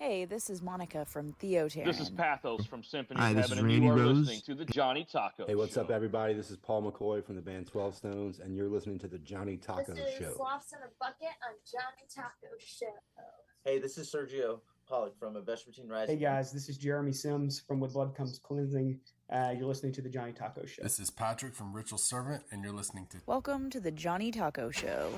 Hey, this is Monica from Theoterran. This is Pathos from Symphony Hi, of this Heaven, is and Randy you are Rose. listening to the Johnny Taco Hey, what's Show. up, everybody? This is Paul McCoy from the band 12 Stones, and you're listening to the Johnny Taco This is Show. Sloths in a Bucket on Johnny Taco Show. Hey, this is Sergio Pollock from A Vespertine Rising. Hey guys, this is Jeremy Sims from With Blood Comes Cleansing. You're listening to the Johnny Taco Show. This is Patrick from Ritual Servant, and you're listening to... Welcome to the Johnny Taco Show.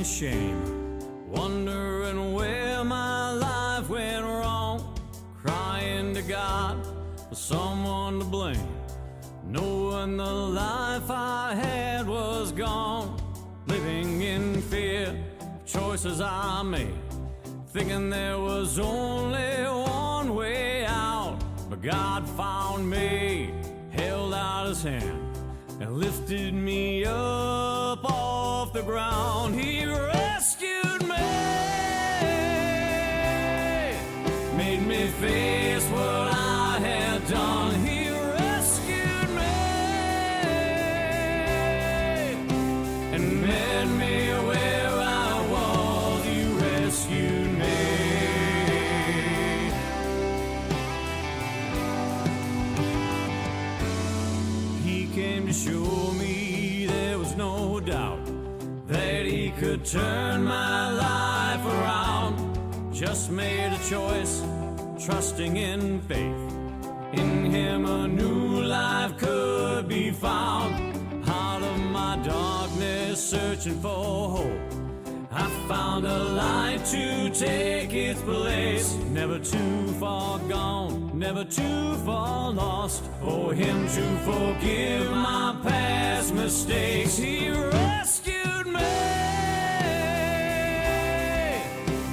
Shame, wondering where my life went wrong, crying to God for someone to blame, knowing the life I had was gone, living in fear of choices I made, thinking there was only one way out, but God found me, held out his hand and lifted me up off the ground. He rescued me, made me face what I had done. He rescued me and met me where I was. He rescued me. He came to show me there was no doubt that he could turn my life around. Just made a choice, trusting in faith. In him a new life could be found. Out of my darkness, searching for hope, I found a light to take its place. Never too far gone, never too far lost, for him to forgive my past mistakes. He rescued me,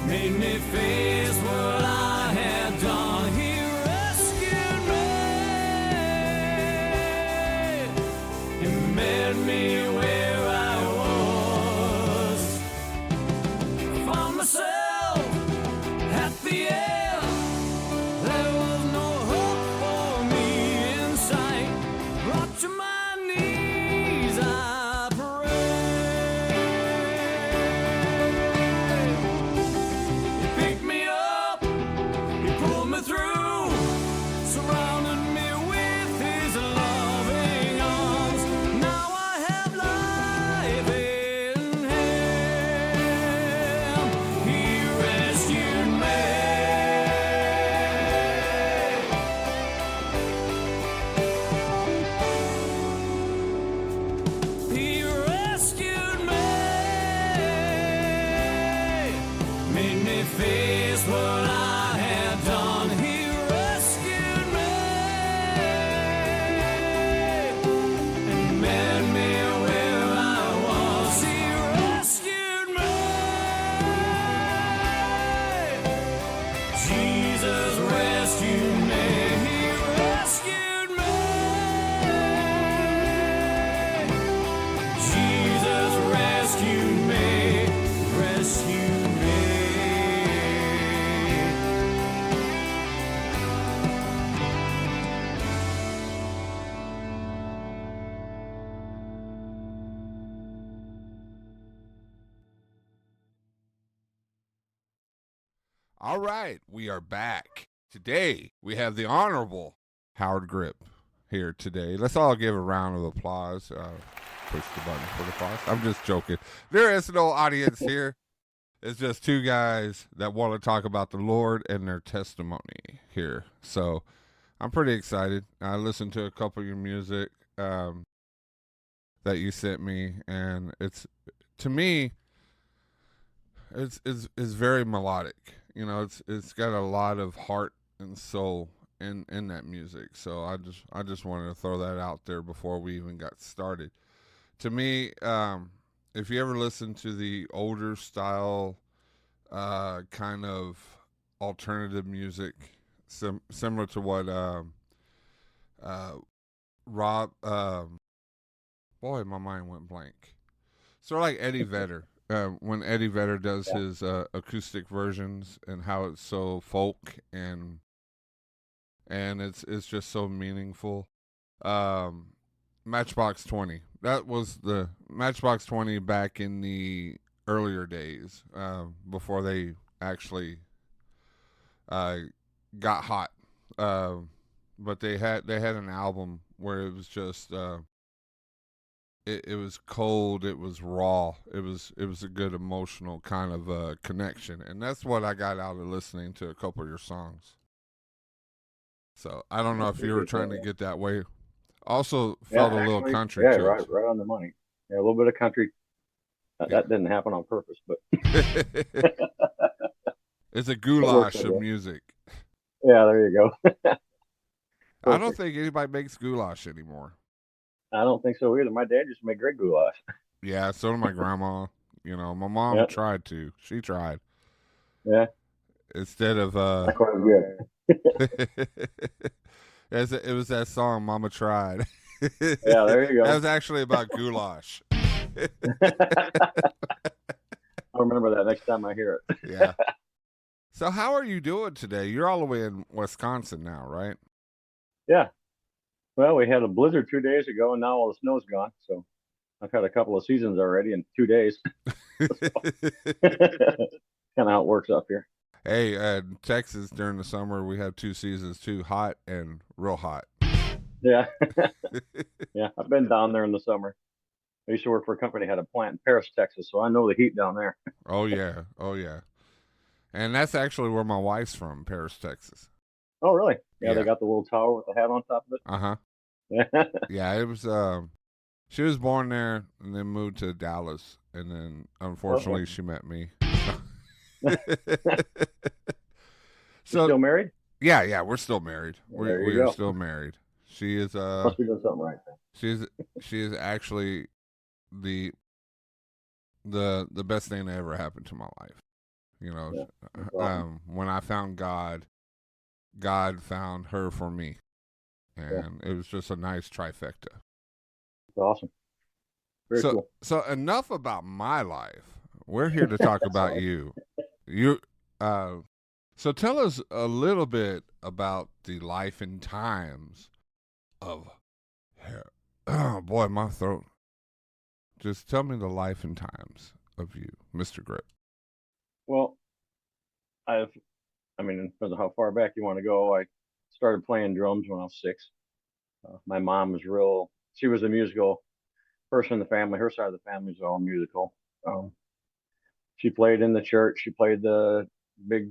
made me face what I had done. He rescued me, he met me where I was. Found myself at the end. There was no hope for me in sight. Brought to my knees, I prayed. He picked me up, he pulled me through, surrounded me with his loving arms. Now I have life in him. He rescued me. He rescued me, made me face what I had done. He rescued me and met me where I was. He rescued me. Jesus rescued me. He rescued me. Jesus rescued me. Rescued me. All right, we are back. Today, we have the Honorable Howard Gripp here today. Let's all give a round of applause. Push the button for the applause. I'm just joking. There is no audience here. It's just two guys that want to talk about the Lord and their testimony here. So I'm pretty excited. I listened to a couple of your music that you sent me, and it's, to me, it's very melodic, You know, it's got a lot of heart and soul in that music. So I just wanted to throw that out there before we even got started. To me, if you ever listen to the older style kind of alternative music, similar to what Rob, boy, my mind went blank. Sort of like Eddie Vedder. When Eddie Vedder does his acoustic versions and how it's so folk and it's just so meaningful. Matchbox 20. That was the Matchbox 20 back in the earlier days, before they actually got hot. But they had an album where it was just it was cold, it was raw, it was a good emotional kind of connection, and that's what I got out of listening to a couple of your songs. So I don't know if you were trying to get that way. Also felt a little country yeah, to right, it. right on the money. Yeah, a little bit of country. That didn't happen on purpose, but It's a goulash of music. yeah, there you go. I don't think anybody makes goulash anymore. I don't think so either. My dad used to make great goulash. Yeah, so did my grandma. You know, my mom tried to. She tried. Yeah. Instead of Not quite as good. it was that song Mama Tried. Yeah, there you go. That was actually about goulash. I'll remember that next time I hear it. Yeah. So how are you doing today? You're all the way in Wisconsin now, right? Yeah. Well, we had a blizzard 2 days ago, and now all the snow's gone. So I've had a couple of seasons already in 2 days. Kind of how it works up here. Hey, in Texas during the summer, we have 2 seasons too, hot and real hot. Yeah. Yeah, I've been down there in the summer. I used to work for a company that had a plant in Paris, Texas, so I know the heat down there. Oh, yeah. Oh, yeah. And that's actually where my wife's from, Paris, Texas. Oh, really? Yeah, Yeah. They got the little tower with the hat on top of it. Uh-huh. Yeah, it was, she was born there and then moved to Dallas. And then, unfortunately, she met me. So, still married? Yeah, we're still married. We go. are still married. She is, Must be doing something right then. she is actually the best thing that ever happened to my life. You know, Yeah, awesome. when I found God found her for me, and it was just a nice trifecta. That's awesome. Very cool. So enough about my life. We're here to talk about you. So tell us a little bit about the life and times of. Oh boy, my throat. Just tell me the life and times of you, Mr. Gripp. Well, in terms of how far back you want to go, I started playing drums when I was 6. My mom was she was a musical person in the family. Her side of the family is all musical. She played in the church. She played the big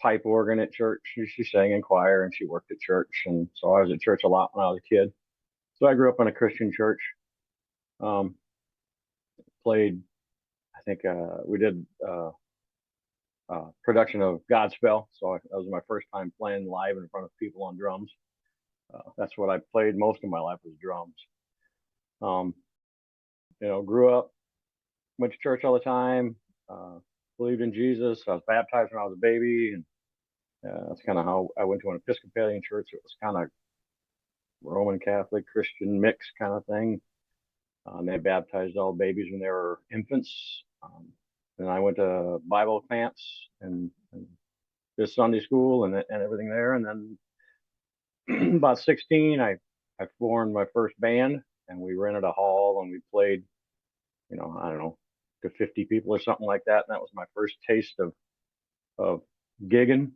pipe organ at church. She sang in choir and she worked at church. And so I was at church a lot when I was a kid. So I grew up in a Christian church. Played, I think we did production of Godspell. So that was my first time playing live in front of people on drums. That's what I played most of my life was drums. Grew up, went to church all the time, believed in Jesus. I was baptized when I was a baby, and that's kind of how I went to an Episcopalian church. It was kind of Roman Catholic Christian mix kind of thing. They baptized all babies when they were infants. And I went to Bible camps and did Sunday school and everything there. And then about 16, I formed my first band, and we rented a hall and we played, I don't know, to 50 people or something like that. And that was my first taste of gigging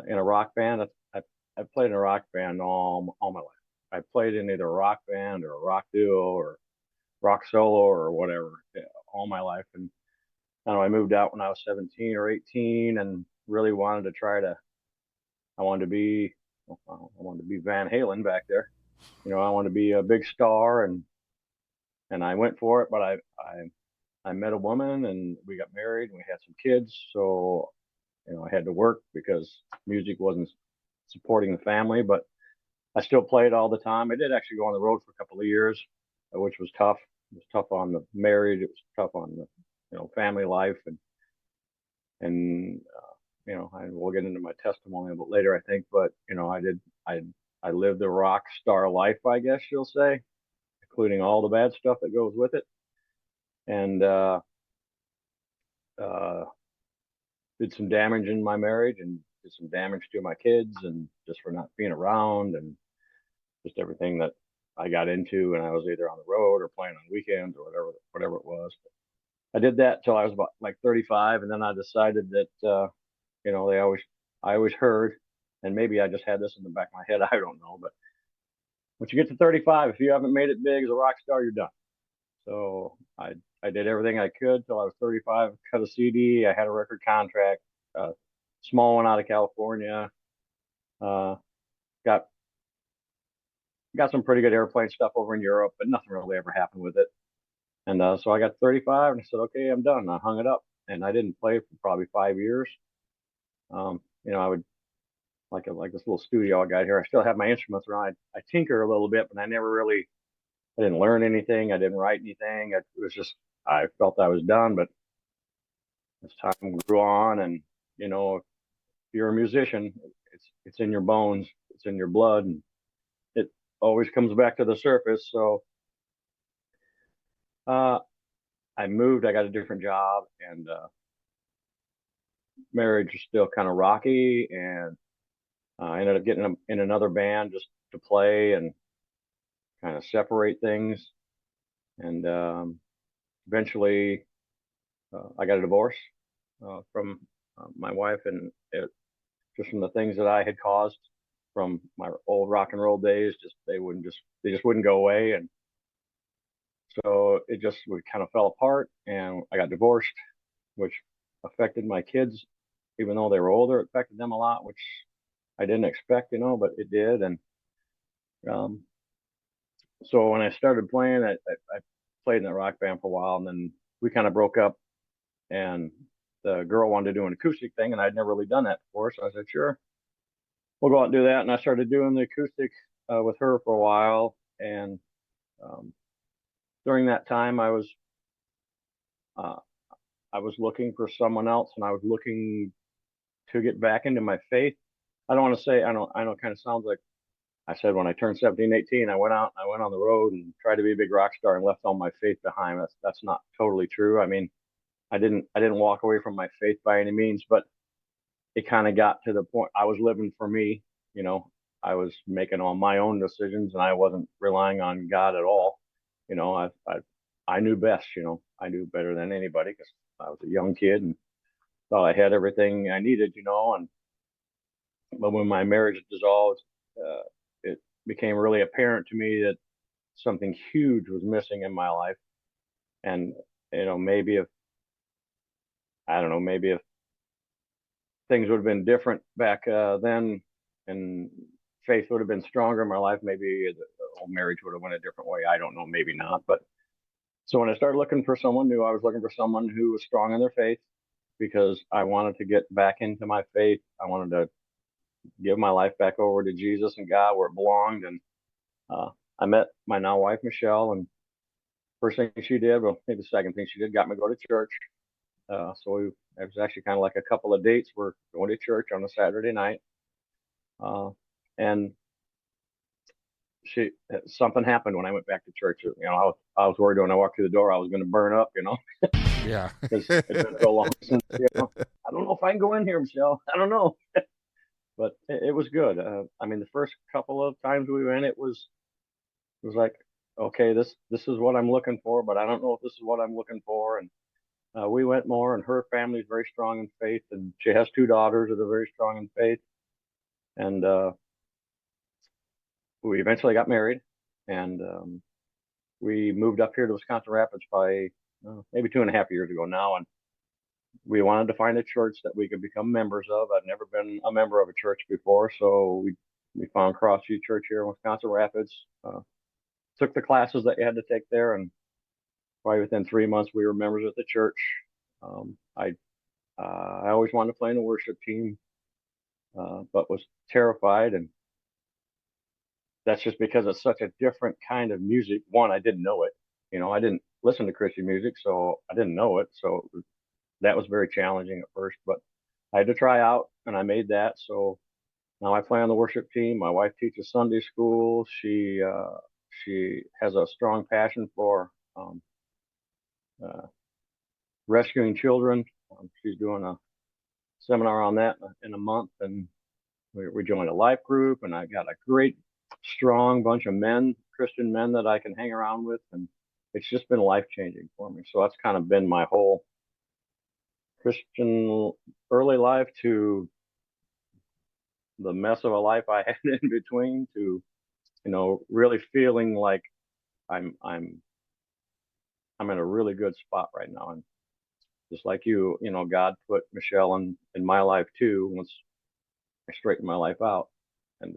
in a rock band. I played in a rock band all my life. I played in either a rock band or a rock duo or rock solo or whatever all my life. And I moved out when I was 17 or 18 and really wanted to I wanted to be Van Halen back there. I wanted to be a big star, and I went for it, but I met a woman and we got married and we had some kids. So I had to work because music wasn't supporting the family, but I still played all the time. I did actually go on the road for a couple of years, which was tough. It was tough on the marriage. It was tough on the, family life, and we'll get into my testimony a bit later, I think. But I lived the rock star life, I guess you'll say, including all the bad stuff that goes with it, and did some damage in my marriage and did some damage to my kids, and just for not being around, and just everything that I got into, and I was either on the road or playing on weekends or whatever it was. But I did that till I was about like 35, and then I decided that I always heard, and maybe I just had this in the back of my head, I don't know, but once you get to 35, if you haven't made it big as a rock star, you're done. So I did everything I could till I was 35. Cut a CD. I had a record contract, small one out of California. Got some pretty good airplane stuff over in Europe, but nothing really ever happened with it. And so I got 35, and I said, okay, I'm done. I hung it up, and I didn't play for probably 5 years. I would like this little studio I got here. I still have my instruments around. I tinker a little bit, but I didn't learn anything. I didn't write anything. It was just, I felt I was done. But as time grew on, and if you're a musician, it's in your bones, it's in your blood, and it always comes back to the surface. So I moved. I got a different job, and marriage was still kind of rocky, and I ended up getting in another band just to play and kind of separate things. And eventually I got a divorce from my wife, and just from the things that I had caused from my old rock and roll days, they just wouldn't go away. And so we kind of fell apart, and I got divorced, which affected my kids. Even though they were older, it affected them a lot, which I didn't expect, but it did. And so when I started playing, I played in that rock band for a while, and then we kind of broke up, and the girl wanted to do an acoustic thing, and I'd never really done that before. So I said, sure, we'll go out and do that. And I started doing the acoustic with her for a while. And during that time, I was looking for someone else, and I was looking to get back into my faith. I don't want to say, I know it kind of sounds like I said when I turned 17, 18, I went on the road and tried to be a big rock star and left all my faith behind. That's not totally true. I mean, I didn't walk away from my faith by any means, but it kind of got to the point I was living for me. I was making all my own decisions, and I wasn't relying on God at all. I knew best. I knew better than anybody because I was a young kid and thought I had everything I needed. But when my marriage dissolved, it became really apparent to me that something huge was missing in my life. And maybe if things would have been different back then, and faith would have been stronger in my life, maybe the whole marriage would have went a different way. I don't know, maybe not. But so when I started looking for someone new, I was looking for someone who was strong in their faith, because I wanted to get back into my faith. I wanted to give my life back over to Jesus and God where it belonged. And I met my now wife, Michelle, and first thing she did, well, maybe the second thing she did, got me to go to church. So it was actually kind of like a couple of dates. We're going to church on a Saturday night. And something happened when I went back to church. I was worried when I walked through the door, I was going to burn up, Yeah. Because it's been so long since, I don't know if I can go in here, Michelle. I don't know. But it was good. I mean, the first couple of times we went, it was like, okay, this is what I'm looking for, but I don't know if this is what I'm looking for. And we went more, and her family is very strong in faith, and she has 2 daughters that are very strong in faith. And we eventually got married, and we moved up here to Wisconsin Rapids by maybe 2.5 years ago now. And we wanted to find a church that we could become members of. I'd never been a member of a church before, so we found Crossview Church here in Wisconsin Rapids. Took the classes that you had to take there, and probably within 3 months we were members of the church. I I always wanted to play in the worship team, but was terrified. And that's just because it's such a different kind of music. One, I didn't know it. I didn't listen to Christian music, so I didn't know it. So that was very challenging at first, but I had to try out, and I made that. So now I play on the worship team. My wife teaches Sunday school. She has a strong passion for uh, rescuing children. She's doing a seminar on that in a month, and we joined a life group, and I got a great, strong bunch of men, Christian men that I can hang around with, and it's just been life changing for me. So that's kind of been my whole Christian early life to the mess of a life I had in between to, really feeling like I'm in a really good spot right now. And just like you, God put Michelle in my life too, once I straightened my life out, and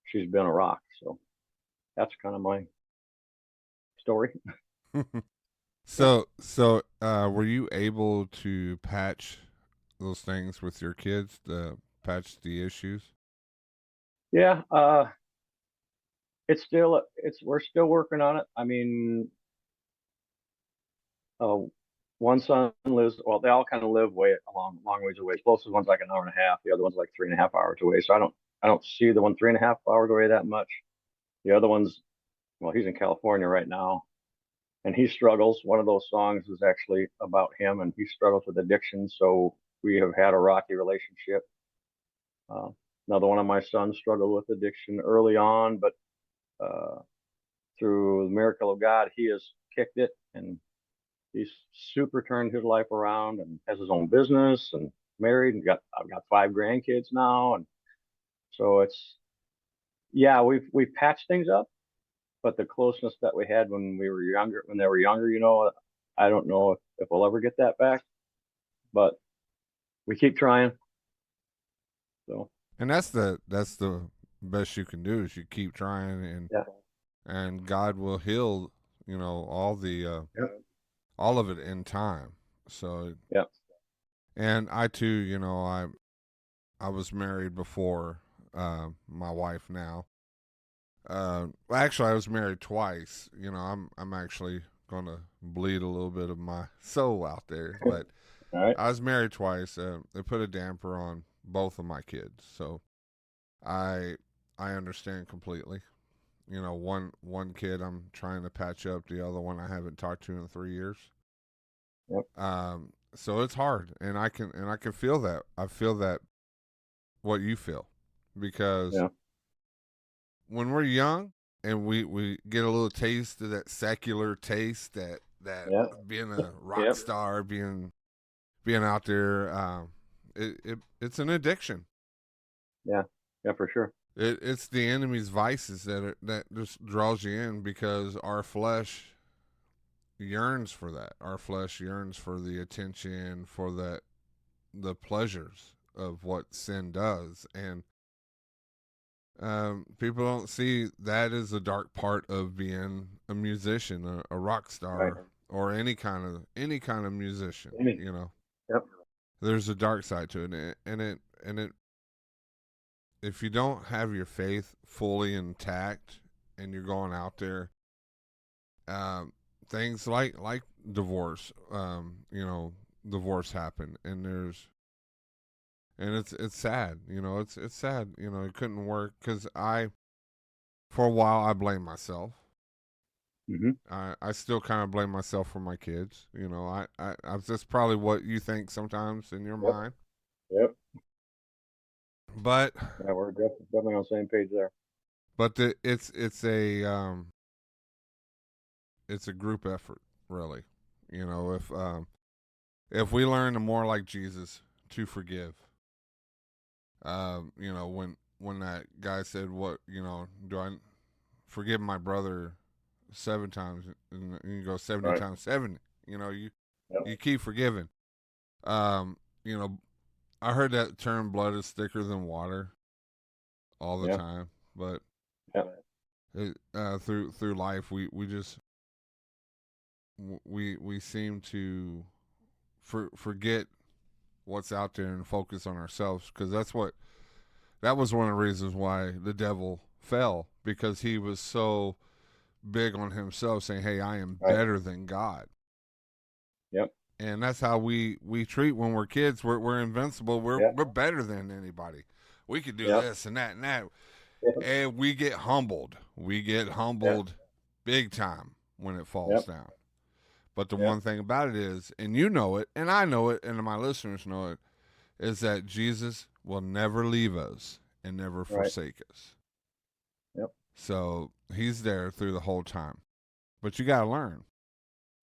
she's been a rock. So that's kind of my story. So, were you able to patch those things with your kids, to patch the issues? Yeah, we're still working on it. I mean, one son lives, well, they all kind of live long ways away. The closest one's like an hour and a half. The other one's like 3.5 hours away. So I don't see the one 3.5 hours away that much. The other one's, well, he's in California right now, and he struggles. One of those songs is actually about him, and he struggles with addiction. So we have had a rocky relationship. Another one of my sons struggled with addiction early on, but through the miracle of God, he has kicked it, and he's super turned his life around and has his own business and married, and I've got 5 grandkids now. And so we've patched things up, but the closeness that we had when they were younger, I don't know if we'll ever get that back, but we keep trying. So, and that's the best you can do, is you keep trying, and God will heal, all the all of it in time. So yeah. And I too, I was married before my wife now. Actually, I was married twice. I'm actually gonna bleed a little bit of my soul out there, but All right. I was married twice. They put a damper on both of my kids, so I understand completely. One kid I'm trying to patch up. The other one I haven't talked to in 3 years. Yep. So it's hard, and I can feel that. I feel that what you feel, because when we're young and we get a little taste of that secular taste, that being a rock star, being out there, it's an addiction. Yeah, for sure. It's the enemy's vices that just draws you in, because our flesh yearns for that. Our flesh yearns for the attention, for the pleasures of what sin does, and people don't see that as a dark part of being a musician, a rock star, right, or any kind of musician. Yep. There's a dark side to it, and it. If you don't have your faith fully intact and you're going out there, things like divorce, divorce happen, and it's sad. It's sad. It couldn't work, because for a while I blamed myself. Mm-hmm. I still kind of blame myself for my kids. That's probably what you think sometimes in your mind. Yep. But yeah, we're definitely on the same page there. But it's a group effort, really. If we learn to more like Jesus, to forgive. When that guy said, "What, do I forgive my brother 7 times?" and you go 70 right. times 70. You keep forgiving. I heard that term, blood is thicker than water, all the time. But through life, we just we seem to forget what's out there and focus on ourselves, because that was one of the reasons why the devil fell, because he was so big on himself, saying, hey, I am better than God. Yep. And that's how we treat when we're kids. We're invincible. We're better than anybody. We could do this and that and that. Yep. And we get humbled. We get humbled big time when it falls down. But the one thing about it is, and you know it, and I know it, and my listeners know it, is that Jesus will never leave us and never forsake us. Yep. So he's there through the whole time. But you got to learn.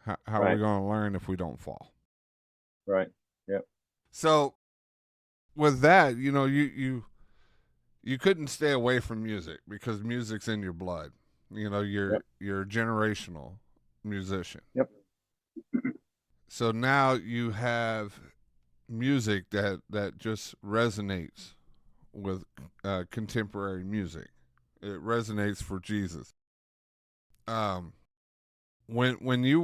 How are we going to learn if we don't fall? Right. Yep. So with that, you know, you couldn't stay away from music because music's in your blood. You know, you're a generational musician. Yep. So now you have music that just resonates with contemporary music. It resonates for Jesus. When you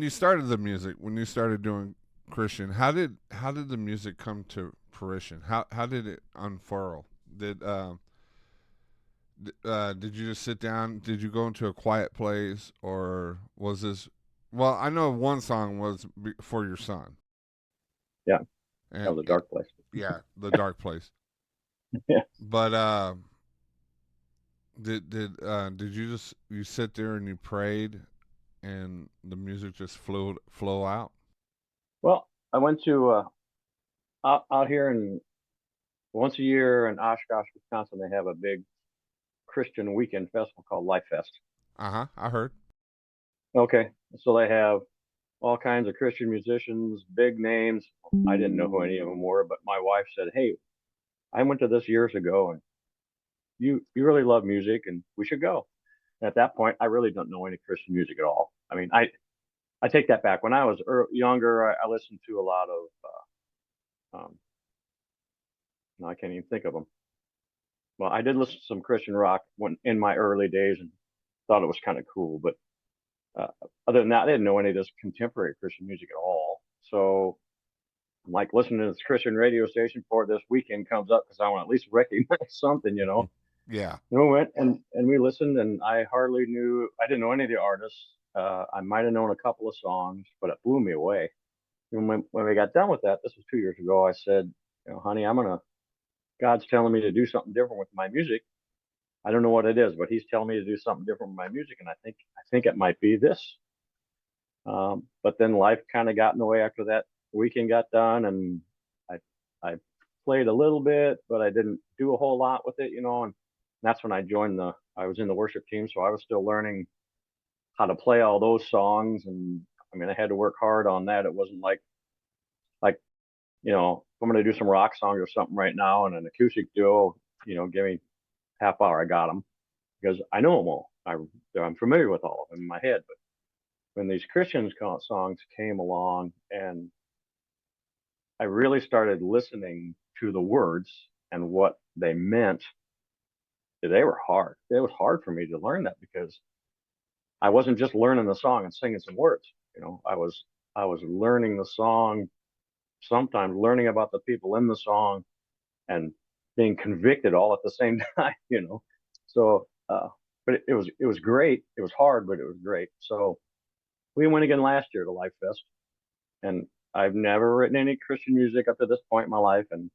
started the music, when you started doing Christian, how did the music come to fruition? How did it unfurl? Did you just sit down? Did you go into a quiet place, or was this? Well, I know one song was for your son. Yeah, and, that was a dark place. Yeah, the dark place. Yeah. But did you sit there and you prayed, and the music just flow out? Well, I went to out here in once a year in Oshkosh, Wisconsin. They have a big Christian weekend festival called Life Fest. I heard. Okay, so they have all kinds of Christian musicians, big names. I didn't know who any of them were, but my wife said, "Hey, I went to this years ago, and you really love music, and we should go." And at that point, I really don't know any Christian music at all. I mean, I take that back. When I was younger, I listened to a lot of no, I can't even think of them. Well, I did listen to some Christian rock when in my early days and thought it was kind of cool, but other than that, I didn't know any of this contemporary Christian music at all. So I'm like listening to this Christian radio station before this weekend comes up because I want to at least recognize something, you know. Yeah. And we went and we listened, and I didn't know any of the artists. I might have known a couple of songs, but it blew me away. And when we got done with that, this was 2 years ago, I said, you know, honey, God's telling me to do something different with my music. I don't know what it is, but he's telling me to do something different with my music, and I think it might be this. But then life kind of got in the way after that weekend got done, and I played a little bit, but I didn't do a whole lot with it, you know. And that's when I was in the worship team, so I was still learning how to play all those songs, and I mean, I had to work hard on that. It wasn't like you know, if I'm going to do some rock songs or something right now and an acoustic duo, you know, give me half hour, I got them because I know them all. I'm familiar with all of them in my head. But when these Christian songs came along and I really started listening to the words and what they meant, they were hard. It was hard for me to learn that because I wasn't just learning the song and singing some words. You know, I was learning the song, sometimes learning about the people in the song and being convicted all at the same time, you know. So but it was great. It was hard, but it was great. So we went again last year to Life Fest, and I've never written any Christian music up to this point in my life, and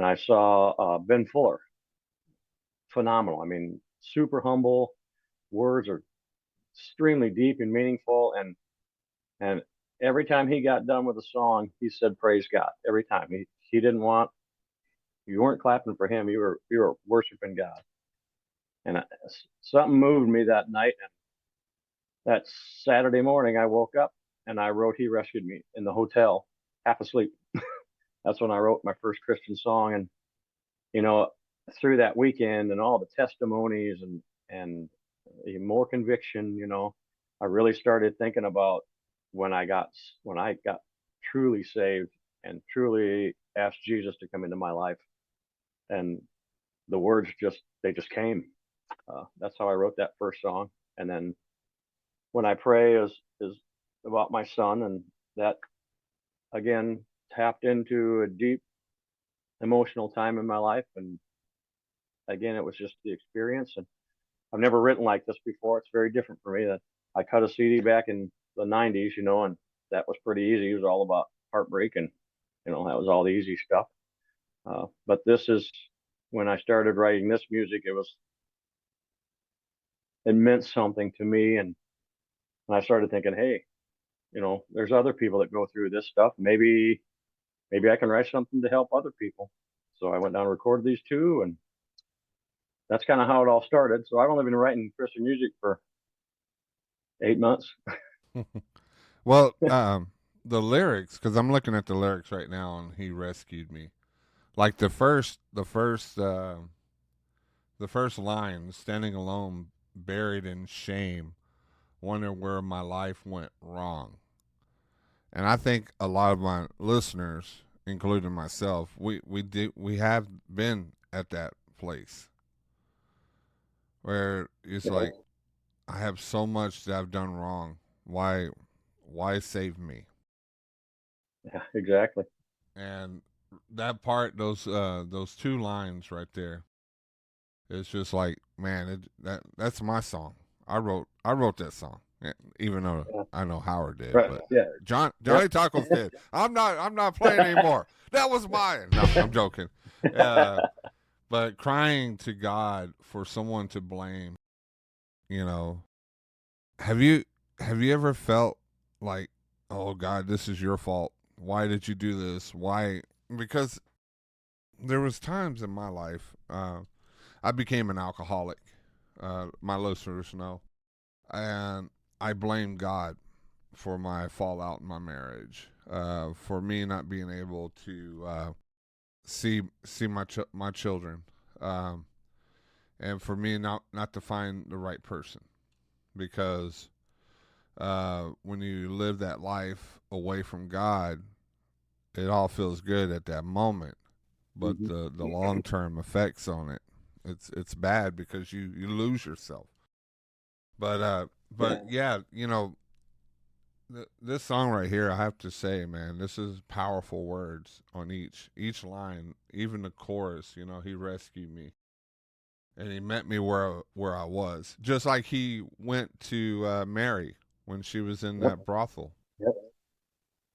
I saw Ben Fuller. Phenomenal. I mean, super humble. Words are extremely deep and meaningful, and every time he got done with a song, he said, "Praise God." Every time he didn't want, you weren't clapping for him. You were worshiping God. And something moved me that night. And that Saturday morning, I woke up and I wrote "He Rescued Me" in the hotel, half asleep. That's when I wrote my first Christian song. And you know, through that weekend and all the testimonies and more conviction, you know, I really started thinking about when I got truly saved and truly asked Jesus to come into my life, and the words just came. That's how I wrote that first song. And then when I pray is about my son, and that again, tapped into a deep emotional time in my life. And again, it was just the experience. And I've never written like this before. It's very different for me. That I cut a CD back in the 90s, and that was pretty easy. It was all about heartbreak, and that was all the easy stuff. But this is when I started writing this music. It meant something to me, and I started thinking, hey, there's other people that go through this stuff. Maybe I can write something to help other people. So I went down and recorded these two, and that's kind of how it all started. So I've only been writing Christian music for 8 months. Well, the lyrics, because I'm looking at the lyrics right now, and he rescued me. Like the first line, standing alone, buried in shame, wonder where my life went wrong. And I think a lot of my listeners, including myself, we have been at that place where it's like, I have so much that I've done wrong. Why save me? Yeah, exactly. And that part, those two lines right there, it's just like, man, that's my song. I wrote that song, even though I know Howard did. Right. But Yeah. Johnny Tacos did. I'm not playing anymore. That was mine. No, I'm joking. But crying to God for someone to blame, have you ever felt like, oh God, this is your fault? Why did you do this? Why? Because there was times in my life, I became an alcoholic. My listeners know, and I blame God for my fallout in my marriage, for me not being able to see my children, and for me not to find the right person, because when you live that life away from God, it all feels good at that moment, but the long-term effects on it, it's bad, because you lose yourself. But yeah, this song right here, I have to say, man, this is powerful words on each line, even the chorus. He rescued me, and he met me where I was, just like he went to Mary when she was in that brothel. Yep.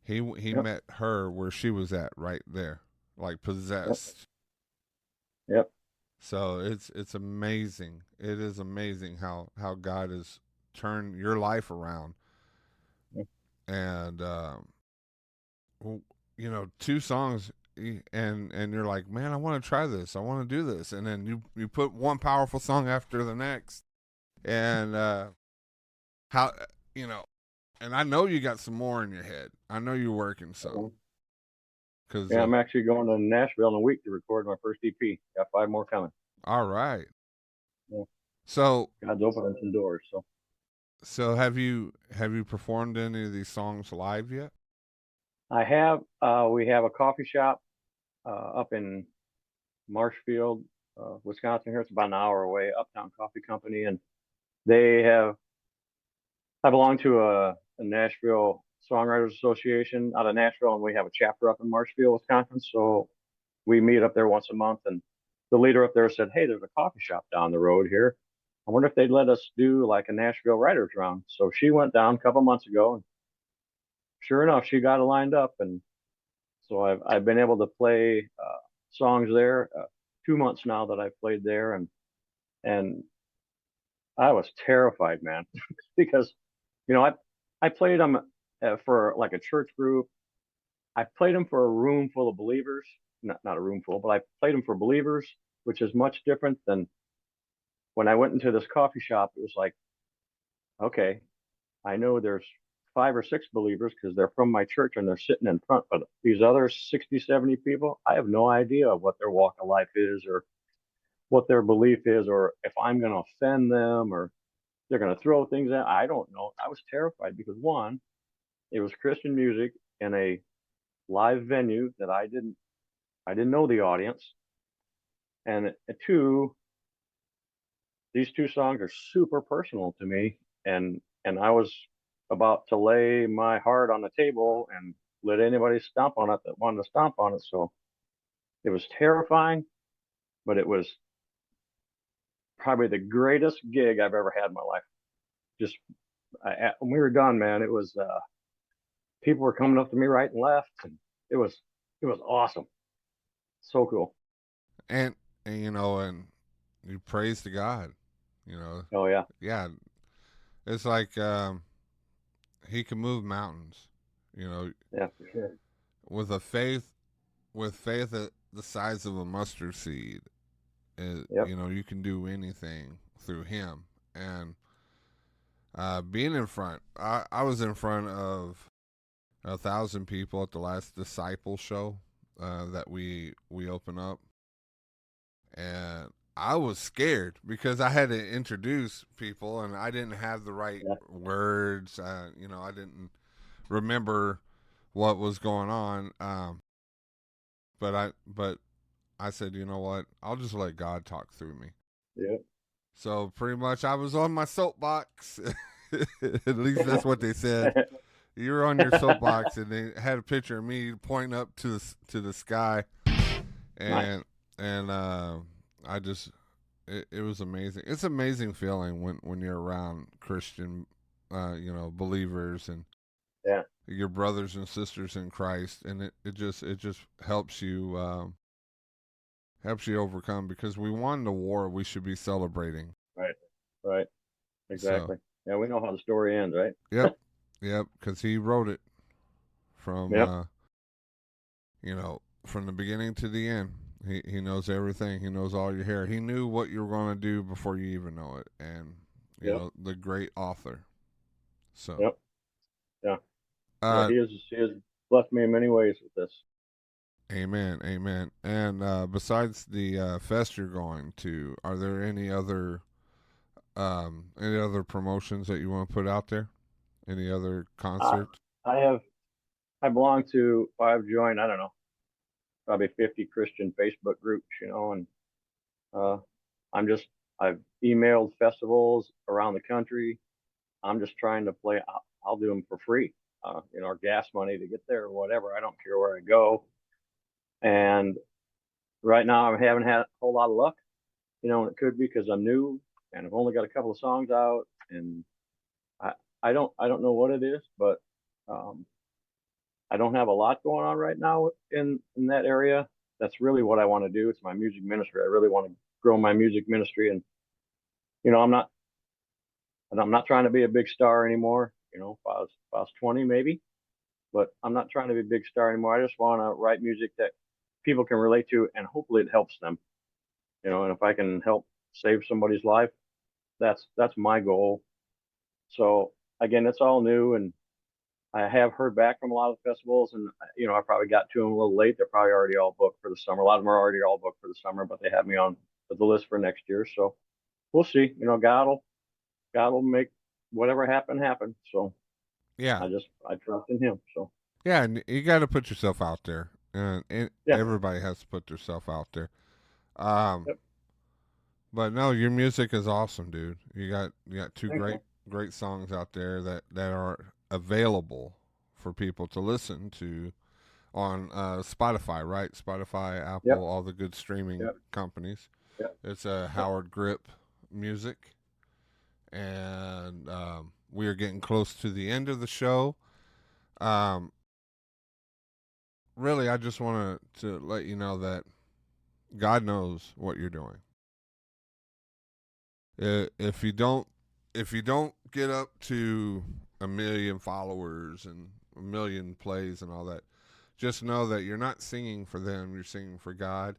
He met her where she was at, right there, like possessed. Yep. So it's amazing. It is amazing how God has turned your life around. Yep. And two songs, and you're like, man, I want to try this. I want to do this. And then you put one powerful song after the next. And how and I know you got some more in your head. I know you're working some. Cause, I'm actually going to Nashville in a week to record my first EP. Got 5 more coming. All right. Yeah. So God's opening some doors. So have you performed any of these songs live yet? I have. We have a coffee shop up in Marshfield, Wisconsin. Here, it's about an hour away. Uptown Coffee Company, and they have. I belong to a Nashville Songwriters Association out of Nashville, and we have a chapter up in Marshfield, Wisconsin. So we meet up there once a month, and the leader up there said, "Hey, there's a coffee shop down the road here. I wonder if they'd let us do like a Nashville writers round." So she went down a couple months ago, and sure enough, she got it lined up, and so I've been able to play songs there. 2 months now that I've played there, and I was terrified, man, because I played them for like a church group. I played them for a room full of believers, not a room full, but I played them for believers, which is much different than when I went into this coffee shop. It was like, okay, I know there's 5 or 6 believers because they're from my church and they're sitting in front, but these other 60, 70 people, I have no idea what their walk of life is, or what their belief is, or if I'm going to offend them, or they're going to throw things at. I don't know. I was terrified because, one, it was Christian music in a live venue that I didn't know the audience, and 2, these 2 songs are super personal to me, and I was about to lay my heart on the table, and let anybody stomp on it that wanted to stomp on it. So it was terrifying, but it was probably the greatest gig I've ever had in my life. Just when we were done, man, it was people were coming up to me right and left, and it was awesome. So cool. And you know, and you praise to God, you know. Oh yeah. Yeah. It's like he can move mountains, you know. Yeah, for sure. With faith at the size of a mustard seed, you know, you can do anything through him. And being in front, I was in front of 1,000 people at the last Disciple show that we open up, and I was scared because I had to introduce people and I didn't have the right words. You know, I didn't remember what was going on. But I said, you know what? I'll just let God talk through me. Yeah. So pretty much I was on my soapbox. At least that's what they said. You were on your soapbox, and they had a picture of me pointing up to the sky, and I just it was amazing. It's an amazing feeling when you're around Christian, you know, believers and your brothers and sisters in Christ, and it just helps you overcome, because we won the war. We should be celebrating. Right, exactly. So, yeah, we know how the story ends, right? Yep, because he wrote it from, you know, from the beginning to the end. He knows everything. He knows all your hair. He knew what you were going to do before you even know it. And, you know, the great author. So. Yeah, he has blessed me in many ways with this. Amen. And besides the fest you're going to, are there any other promotions that you want to put out there? Any other concerts? I've joined, I don't know, probably 50 Christian Facebook groups, you know, and I've emailed festivals around the country. I'm just trying to play. I'll do them for free, you know, or gas money to get there or whatever. I don't care where I go. And right now I haven't had a whole lot of luck, you know, and it could be because I'm new and I've only got a couple of songs out, and I don't know what it is, but I don't have a lot going on right now in that area. That's really what I want to do. It's my music ministry. I really want to grow my music ministry, and you know, I'm not trying to be a big star anymore. You know, if I was 20 maybe, but I'm not trying to be a big star anymore. I just want to write music that people can relate to, and hopefully it helps them. You know, and if I can help save somebody's life, that's my goal. So again, it's all new, and I have heard back from a lot of festivals, and you know, I probably got to them a little late. They're probably already all booked for the summer. A lot of them are already all booked for the summer, but they have me on the list for next year. So we'll see. You know, God will make whatever happen. So yeah, I trust in Him. So yeah, and you got to put yourself out there, and everybody has to put themselves out there. But no, your music is awesome, dude. You got two great songs out there that are available for people to listen to on Spotify, right? Spotify, Apple, all the good streaming companies. It's a Howard Gripp music, and we are getting close to the end of the show. Really, I just want to let you know that God knows what you're doing. If you don't get up to 1 million followers and 1 million plays and all that, just know that you're not singing for them, you're singing for God.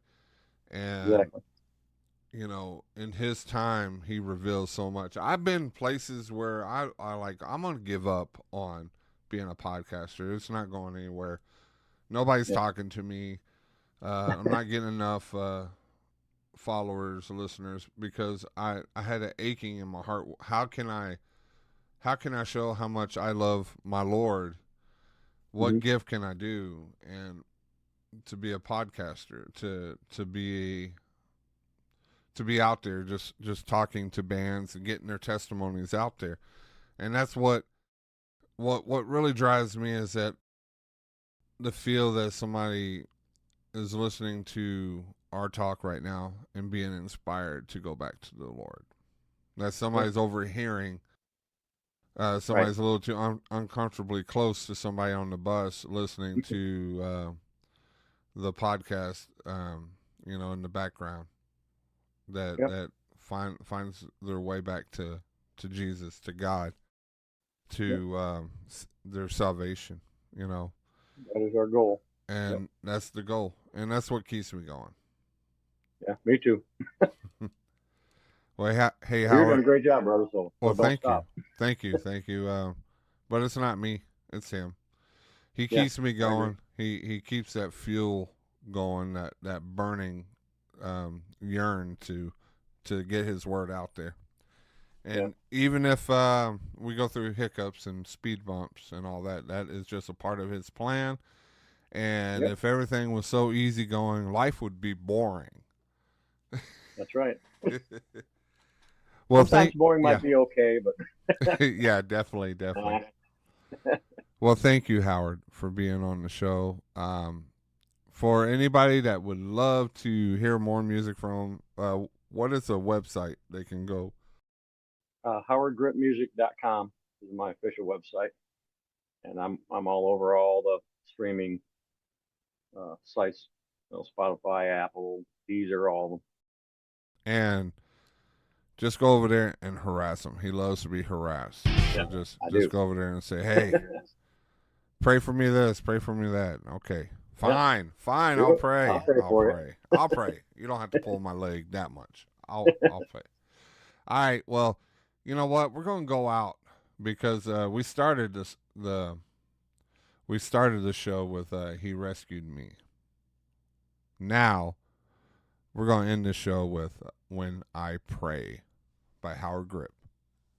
And you know, in His time, He reveals so much. I've been places where I'm gonna give up on being a podcaster. It's not going anywhere. Nobody's talking to me. I'm not getting enough followers, listeners, because I had an aching in my heart. How can I show how much I love my Lord? What gift can I do? And to be a podcaster, to be out there, just talking to bands and getting their testimonies out there. And that's what really drives me, is that the feel that somebody is listening to our talk right now and being inspired to go back to the Lord. That somebody's overhearing, somebody's a little too uncomfortably close to somebody on the bus listening to the podcast, in the background, that finds their way back to Jesus, to God, to their salvation, That is our goal. And that's the goal. And that's what keeps me going. Yeah, me too. Well, hey, You're Howard. doing a great job, brother. So Well, don't thank stop. you. Thank you. But it's not me. It's him. He keeps me going. He keeps that fuel going, that burning yearn to get his word out there. And even if we go through hiccups and speed bumps and all that, that is just a part of his plan. And if everything was so easy going, life would be boring. That's right. Well, sometimes boring might be okay, but yeah, definitely. Well, thank you, Howard, for being on the show. For anybody that would love to hear more music from, what is a website they can go? HowardGrippMusic.com is my official website, and I'm all over all the streaming sites, Spotify, Apple, Deezer, all of them. And just go over there and harass him. He loves to be harassed. So just go over there and say, hey, pray for me this, pray for me that. Okay, fine, I'll pray. I'll pray. You don't have to pull my leg that much. I'll pray. All right, well, you know what? We're going to go out because we started the show with He Rescued Me. Now, we're going to end the show with When I Pray by Howard Gripp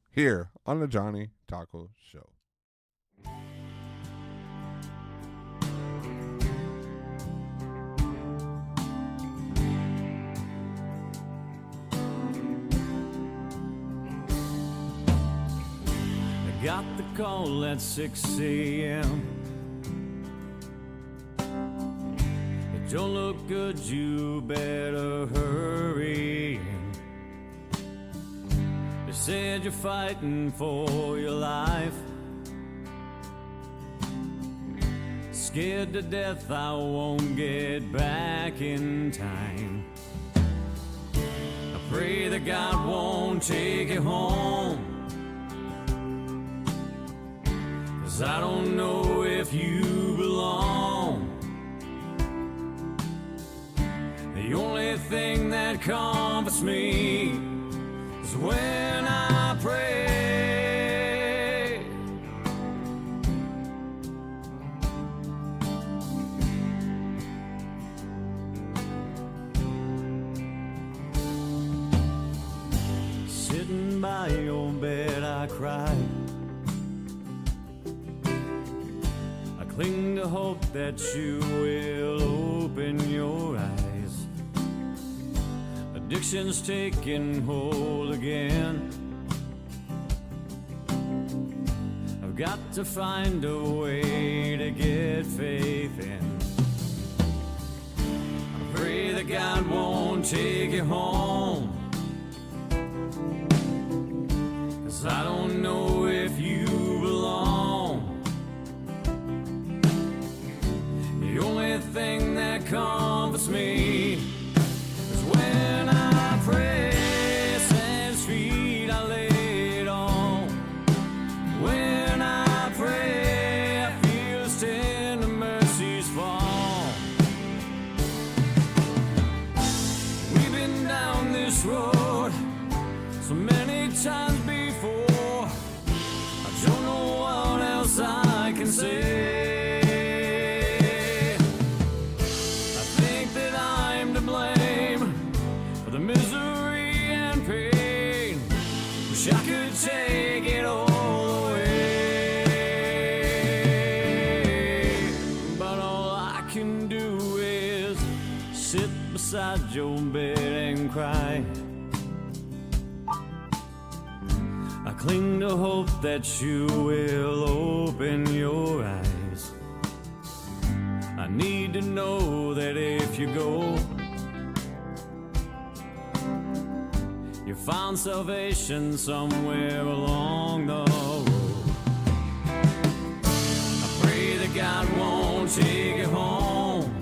here on the Johnny Taco Show. I got the call at 6 a.m. It don't look good, you better hurry. They said you're fighting for your life. Scared to death I won't get back in time. I pray that God won't take you home, 'cause I don't know if you belong. The only thing that comforts me is when I pray. Sitting by your bed I cry. I cling to hope that you will open your eyes. Addiction's taking hold again. I've got to find a way to get faith in. I pray that God won't take you home, 'cause I don't know if you belong. The only thing that comforts me is when I pray. Sand's feet I laid on. When I pray, I feel His tender mercies fall. We've been down this road so many times before. I don't know what else I can say. I think that I'm to blame for the misery and pain. Wish I could take it all away, but all I can do is sit beside your bed and cry. I cling to hope that you will open your eyes. need to know that if you go, you found salvation somewhere along the road. I pray that God won't take you home,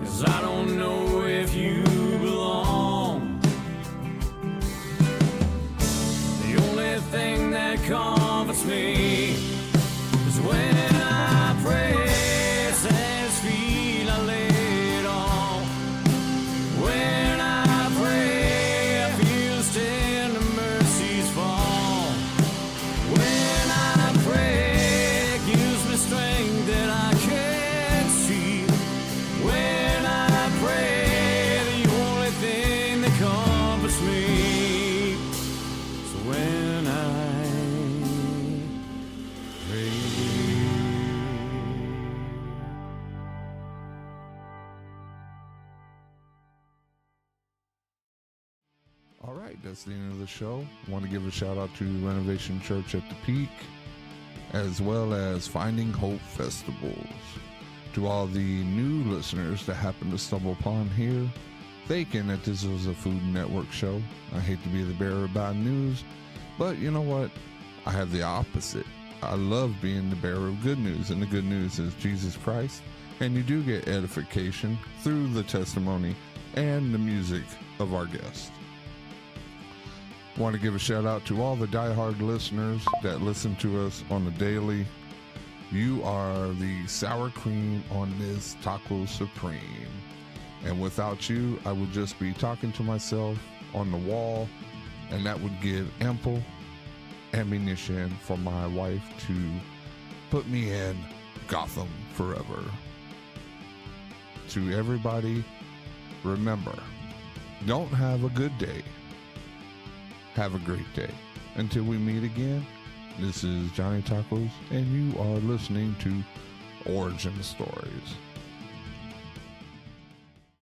'cause I don't know if you belong. The only thing that comforts me is when I pray, it's at His feet I lay it all. When I pray, I feel His tender mercies fall. When I pray, it gives me strength that I can't see. When I pray, the only thing that comforts me is when I pray. All right, that's the end of the show. I want to give a shout out to Renovation Church at the Peak, as well as Finding Hope Festivals. To all the new listeners that happen to stumble upon here, thinking that this was a Food Network show. I hate to be the bearer of bad news, but you know what? I have the opposite. I love being the bearer of good news, and the good news is Jesus Christ, and you do get edification through the testimony and the music of our guests. Want to give a shout out to all the diehard listeners that listen to us on the daily. You are the sour cream on this Taco Supreme. And without you, I would just be talking to myself on the wall, and that would give ample ammunition for my wife to put me in Gotham forever. To everybody, remember, don't have a good day. Have a great day. Until we meet again, this is Johnny Tacos, and you are listening to Origin Stories.